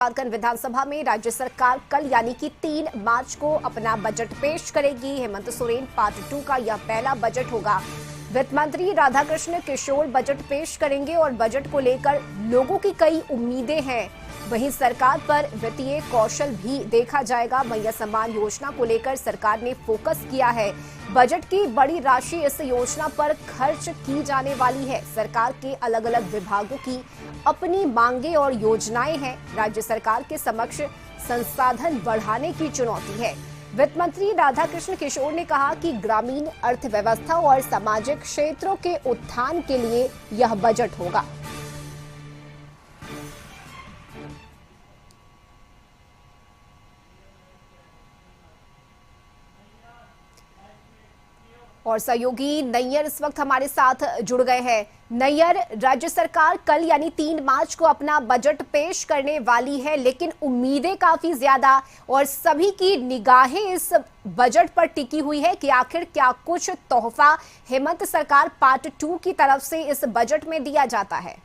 झारखंड विधानसभा में राज्य सरकार कल यानी कि 3 मार्च को अपना बजट पेश करेगी। हेमंत सोरेन पार्ट 2 का यह पहला बजट होगा। वित्त मंत्री राधाकृष्ण किशोर बजट पेश करेंगे और बजट को लेकर लोगों की कई उम्मीदें हैं। वहीं सरकार पर वित्तीय कौशल भी देखा जाएगा। मैया सम्मान योजना को लेकर सरकार ने फोकस किया है। बजट की बड़ी राशि इस योजना पर खर्च की जाने वाली है। सरकार के अलग अलग विभागों की अपनी मांगे और योजनाएं हैं। राज्य सरकार के समक्ष संसाधन बढ़ाने की चुनौती है। वित्त मंत्री राधाकृष्ण किशोर ने कहा कि ग्रामीण अर्थव्यवस्था और सामाजिक क्षेत्रों के उत्थान के लिए यह बजट होगा। और सहयोगी नैयर इस वक्त हमारे साथ जुड़ गए हैं। नैयर, राज्य सरकार कल यानी 3 मार्च को अपना बजट पेश करने वाली है, लेकिन उम्मीदें काफी ज्यादा और सभी की निगाहें इस बजट पर टिकी हुई है कि आखिर क्या कुछ तोहफा हेमंत सरकार पार्ट 2 की तरफ से इस बजट में दिया जाता है।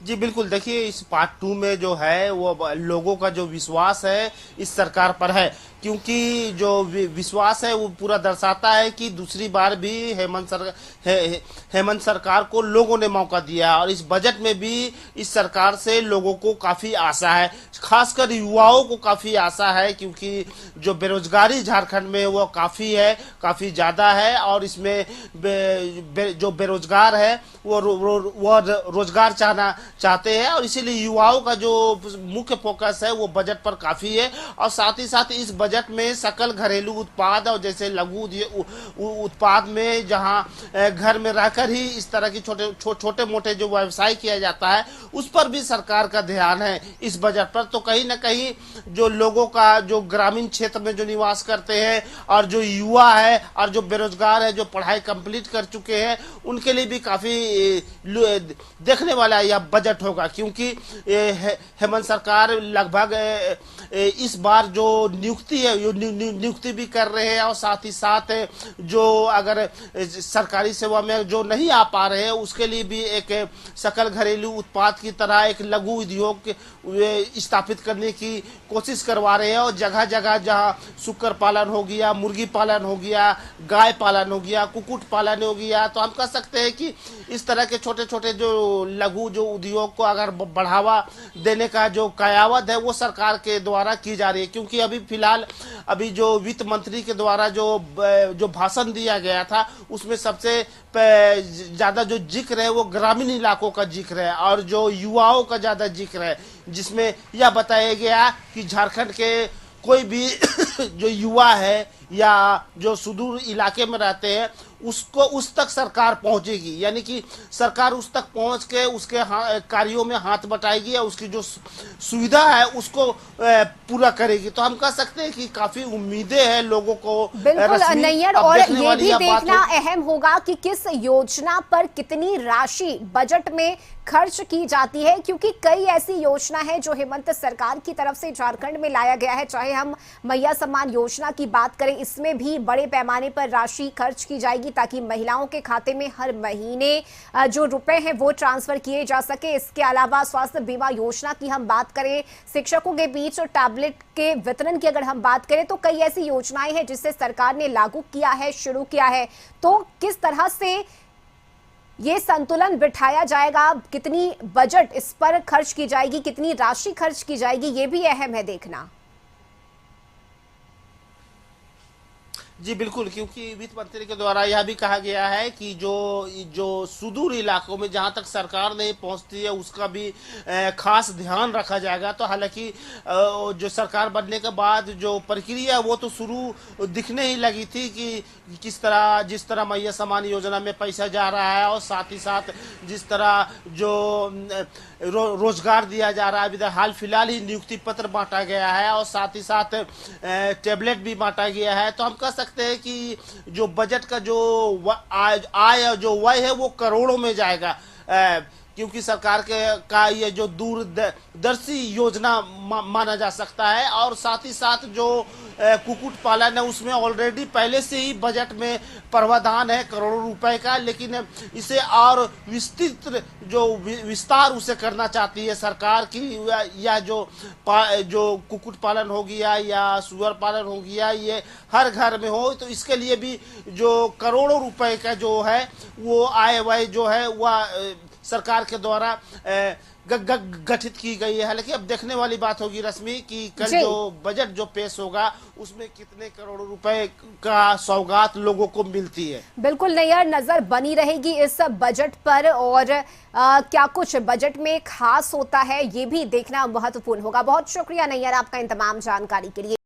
जी बिल्कुल, देखिए इस पार्ट 2 में जो है वो लोगों का जो विश्वास है इस सरकार पर है, क्योंकि जो विश्वास है वो पूरा दर्शाता है कि दूसरी बार भी हेमंत सरकार को लोगों ने मौका दिया और इस बजट में भी इस सरकार से लोगों को काफ़ी आशा है, खासकर युवाओं को काफ़ी आशा है, क्योंकि जो बेरोजगारी झारखंड में वो काफ़ी ज़्यादा है और इसमें जो बेरोजगार है वो रोजगार चाहते हैं और इसीलिए युवाओं का जो मुख्य फोकस है वो बजट पर काफ़ी है। और साथ ही साथ इस बजट में सकल घरेलू उत्पाद और जैसे लघु उत्पाद में जहां घर में रहकर ही इस तरह की छोटे मोटे जो व्यवसाय किया जाता है उस पर भी सरकार का ध्यान है इस बजट पर। तो कहीं ना कहीं जो लोगों का जो ग्रामीण क्षेत्र में जो निवास करते हैं और जो युवा है और जो बेरोजगार है, जो पढ़ाई कंप्लीट कर चुके हैं, उनके लिए भी काफ़ी देखने वाला यह बजट होगा, क्योंकि हेमंत सरकार लगभग इस बार जो नियुक्ति है नियुक्ति भी कर रहे हैं और साथ ही साथ जो अगर सरकारी सेवा में जो नहीं आ पा रहे हैं उसके लिए भी एक सकल घरेलू उत्पाद की तरह एक लघु उद्योग स्थापित करने की कोशिश करवा रहे हैं। और जगह जगह जहां सुकर पालन हो गया, मुर्गी पालन हो गया, गाय पालन हो गया, कुक्कुट पालन हो गया, तो हम कह सकते हैं कि इस तरह के छोटे छोटे जो लघु जो उद्योग को अगर बढ़ावा देने का जो कयावत है वो सरकार के द्वारा की जा रही है। क्योंकि अभी फिलहाल जो वित्त मंत्री के द्वारा जो भाषण दिया गया था उसमें सबसे ज्यादा जो जिक्र है वो ग्रामीण इलाकों का जिक्र है और जो युवाओं का ज्यादा जिक्र है, जिसमें यह बताया गया कि झारखंड के कोई भी जो युवा है या जो सुदूर इलाके में रहते हैं उसको उस तक सरकार पहुंचेगी, यानी कि सरकार उस तक पहुंच के उसके कार्यों में हाथ बटाएगी या उसकी जो सुविधा है उसको पूरा करेगी। तो हम कह सकते हैं कि काफी उम्मीदें हैं लोगों को। बिल्कुल नैयर, और ये भी देखना अहम होगा कि किस योजना पर कितनी राशि बजट में खर्च की जाती है, क्योंकि कई ऐसी योजना है जो हेमंत सरकार की तरफ से झारखंड में लाया गया है। चाहे हम मैया सम्मान योजना की बात करें, इसमें भी बड़े पैमाने पर राशि खर्च की जाएगी ताकि महिलाओं के खाते में हर महीने जो रुपए हैं वो ट्रांसफर किए जा सके। इसके अलावा स्वास्थ्य बीमा योजना की हम बात करें, शिक्षकों के बीच टैबलेट के वितरण की अगर हम बात करें, तो कई ऐसी योजनाएं हैं जिसे सरकार ने लागू किया है, शुरू किया है। तो किस तरह से ये संतुलन बिठाया जाएगा, कितनी बजट इस पर खर्च की जाएगी, कितनी राशि खर्च की जाएगी, ये भी अहम है देखना। जी बिल्कुल, क्योंकि वित्त मंत्री के द्वारा यह भी कहा गया है कि जो सुदूर इलाकों में जहां तक सरकार नहीं पहुंचती है उसका भी खास ध्यान रखा जाएगा। तो हालांकि जो सरकार बनने के बाद जो प्रक्रिया वो तो शुरू दिखने ही लगी थी कि जिस तरह मैया सम्मान योजना में पैसा जा रहा है और साथ ही साथ जिस तरह जो रोजगार दिया जा रहा है, अभी हाल फिलहाल ही नियुक्ति पत्र बांटा गया है और साथ ही साथ टेबलेट भी बांटा गया है। तो हम कह सकते हैं कि जो बजट का जो आय जो व्यय है वो करोड़ों में जाएगा। क्योंकि सरकार का ये जो दूरदर्शी योजना माना जा सकता है। और साथ ही साथ जो कुक्कुट पालन है उसमें ऑलरेडी पहले से ही बजट में प्रावधान है करोड़ों रुपए का, लेकिन इसे और विस्तृत जो विस्तार उसे करना चाहती है सरकार की, या जो कुक्कुट पालन हो गया या सुअर पालन हो गया, ये हर घर में हो, तो इसके लिए भी जो करोड़ों रुपए का जो है वो आय व्यय जो है वह सरकार के द्वारा गठित की गई है। हालांकि अब देखने वाली बात होगी रश्मि कि कल जो बजट जो पेश होगा उसमें कितने करोड़ रुपए का सौगात लोगों को मिलती है। बिल्कुल नैयर, नजर बनी रहेगी इस बजट पर, और क्या कुछ बजट में खास होता है ये भी देखना महत्वपूर्ण होगा। बहुत शुक्रिया नैयर आपका इन तमाम जानकारी के लिए।